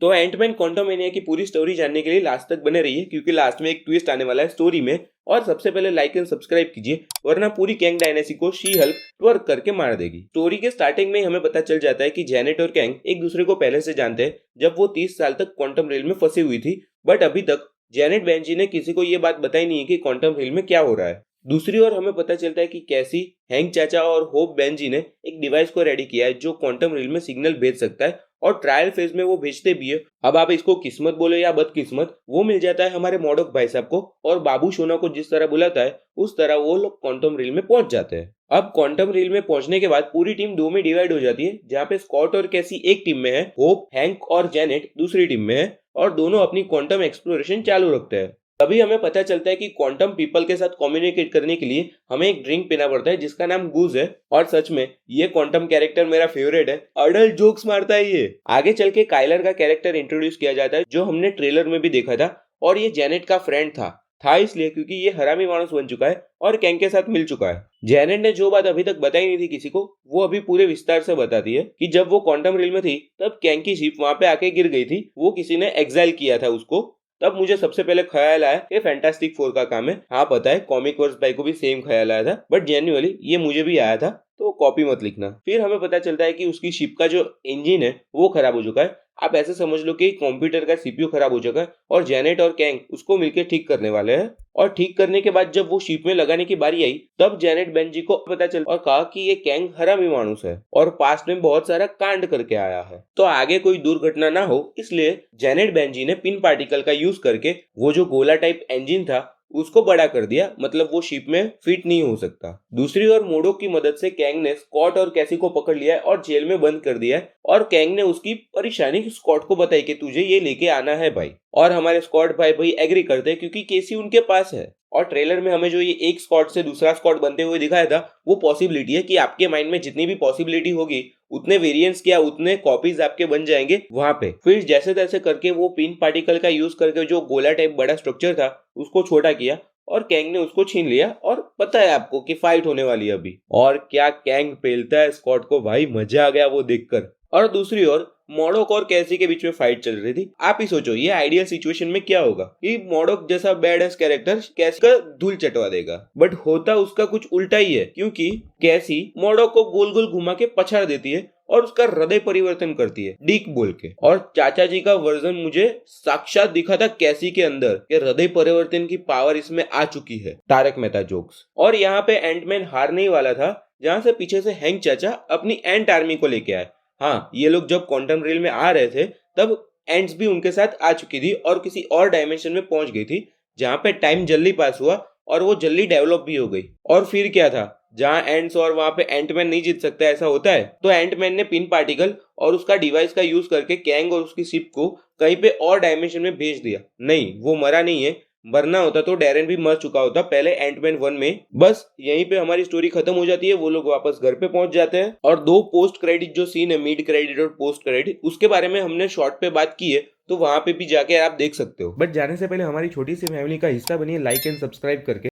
तो Ant-Man Quantumania की पूरी स्टोरी जानने के लिए लास्ट तक बने रहिए, क्योंकि लास्ट में एक ट्विस्ट आने वाला है स्टोरी में। और सबसे पहले लाइक एंड सब्सक्राइब कीजिए, वरना पूरी कैंग डायनेस्टी को शी हल्क ट्वर्क करके मार देगी। स्टोरी के स्टार्टिंग में हमें पता चल जाता है कि जेनेट और कैंग एक दूसरे को पहले से जानते हैं, जब वो 30 साल तक क्वांटम रेल में फंसी हुई थी। बट अभी तक जेनेट बेंजी ने किसी को ये बात बताई नहीं है कि क्वांटम रेल में क्या हो रहा है। दूसरी ओर हमें पता चलता है कि कैसी, हैंक चाचा और होप बेंजी ने एक डिवाइस को रेडी किया है जो क्वांटम रेल में सिग्नल भेज सकता है, और ट्रायल फेज में वो भेजते भी है। अब आप इसको किस्मत बोले या बदकिस्मत, वो मिल जाता है हमारे मॉडोक भाई साहब को, और बाबू सोना को जिस तरह बुलाता है उस तरह वो लोग क्वांटम रेल में पहुंच जाते हैं। अब क्वांटम रेल में पहुंचने के बाद पूरी टीम दो में डिवाइड हो जाती है, जहाँ पे स्कॉट और कैसी एक टीम में है, होप, हैंक और जेनेट दूसरी टीम में है, और दोनों अपनी क्वांटम एक्सप्लोरेशन चालू रखते हैं। तभी हमें पता चलता है कि क्वांटम पीपल के साथ कम्युनिकेट करने के लिए हमें एक ड्रिंक पीना पड़ता है जिसका नाम गूज है। और सच में ये क्वांटम कैरेक्टर मेरा फेवरेट है, अडल्ट जोक्स मारता है ये। आगे चल के काइलर का कैरेक्टर इंट्रोड्यूस किया जाता है, जो हमने ट्रेलर में भी देखा था, और ये जेनेट का फ्रेंड था इसलिए क्योंकि ये हरामी मानुस बन चुका है और कैंग के साथ मिल चुका है। जेनेट ने जो बात अभी तक बताई नहीं थी किसी को, वो अभी पूरे विस्तार से बताती है कि जब वो क्वांटम रेल में थी तब कैंग की शिप वहां पे आके गिर गई थी, वो किसी ने एग्जाइल किया था उसको। तब मुझे सबसे पहले ख्याल आया ये फैंटास्टिक फोर का काम है। हाँ पता है, कॉमिक वर्स भाई को भी सेम ख्याल आया था, बट जेन्युइनली ये मुझे भी आया था, तो कॉपी मत लिखना। फिर हमें पता चलता है कि उसकी शिप का जो इंजन है वो खराब हो चुका है। आप ऐसे समझ लो कि कंप्यूटर का सीपीयू खराब हो चुका है, और जेनेट और कैंग उसको मिलकर ठीक करने वाले हैं। और ठीक करने के बाद जब वो शिप में लगाने की बारी आई, तब जेनेट बेंजी को पता चला और कहा कि ये कैंग हरामी मानुस है और पास्ट में बहुत सारा कांड करके आया है, तो आगे कोई दुर्घटना ना हो इसलिए जेनेट बेंजी ने पिन पार्टिकल का यूज करके वो जो गोला टाइप इंजन था उसको बड़ा कर दिया, मतलब वो शिप में फिट नहीं हो सकता। दूसरी ओर मोडोक की मदद से कैंग ने स्कॉट और कैसी को पकड़ लिया है और जेल में बंद कर दिया है, और कैंग ने उसकी परेशानी स्कॉट को बताई कि तुझे ये लेके आना है भाई। और हमारे स्कॉट भाई एग्री करते हैं क्योंकि केसी उनके पास है। और ट्रेलर में हमें जो ये एक स्कॉट से दूसरा स्कॉट बनते हुए दिखाया था, वो पॉसिबिलिटी है कि आपके माइंड में जितनी भी पॉसिबिलिटी होगी उतने वेरिएंट्स क्या उतने कॉपीज आपके बन जाएंगे वहां पे। फिर जैसे तैसे करके वो पिन पार्टिकल का यूज करके जो गोला टाइप बड़ा स्ट्रक्चर था उसको छोटा किया, और कैंग ने उसको छीन लिया, और पता है आपको कि फाइट होने वाली है अभी। और क्या कैंग पेलता है स्कॉट को भाई, मजा आ गया वो देखकर। और दूसरी ओर मॉडोक और कैसी के बीच में फाइट चल रही थी। आप ही सोचो ये आइडियल सिचुएशन में क्या होगा कि मॉडोक जैसा बैड एस कैरेक्टर कैसी का धूल चटवा देगा, बट होता उसका कुछ उल्टा ही है, क्योंकि कैसी मॉडोक को गोल गोल घुमा के पछाड़ देती है और उसका हृदय परिवर्तन करती है डीक बोल के। और चाचा जी का वर्जन मुझे साक्षात दिखा था कैसी के अंदर कि हृदय परिवर्तन की पावर इसमें आ चुकी है। तारक मेहता जोक्स। और यहाँ पे एंटमैन हारने ही वाला था, जहाँ से पीछे से हैंक चाचा अपनी एंट आर्मी को लेके आए। हाँ, ये लोग जब क्वांटम रेल में आ रहे थे तब एंट्स भी उनके साथ आ चुकी थी और किसी और डायमेंशन में पहुंच गई थी, जहाँ पे टाइम जल्दी पास हुआ और वो जल्दी डेवलप भी हो गई। और फिर क्या था, जहाँ एंट्स और वहां पे एंटमैन नहीं जीत सकता ऐसा होता है, तो एंटमैन ने पिन पार्टिकल और उसका डिवाइस का यूज करके कैंग और उसकी शिप को कहीं पे और डायमेंशन में भेज दिया। नहीं, वो मरा नहीं है, मरना होता तो डैरेन भी मर चुका होता पहले एंटमैन 1 में। बस यहीं पे हमारी स्टोरी खत्म हो जाती है, वो लोग वापस घर पे पहुंच जाते हैं। और दो पोस्ट क्रेडिट जो सीन है, मिड क्रेडिट और पोस्ट क्रेडिट, उसके बारे में हमने शॉर्ट पे बात की है, तो वहां पे भी जाके आप देख सकते हो। बट जाने से पहले हमारी छोटी सी फैमिली का हिस्सा बनिए लाइक एंड सब्सक्राइब करके।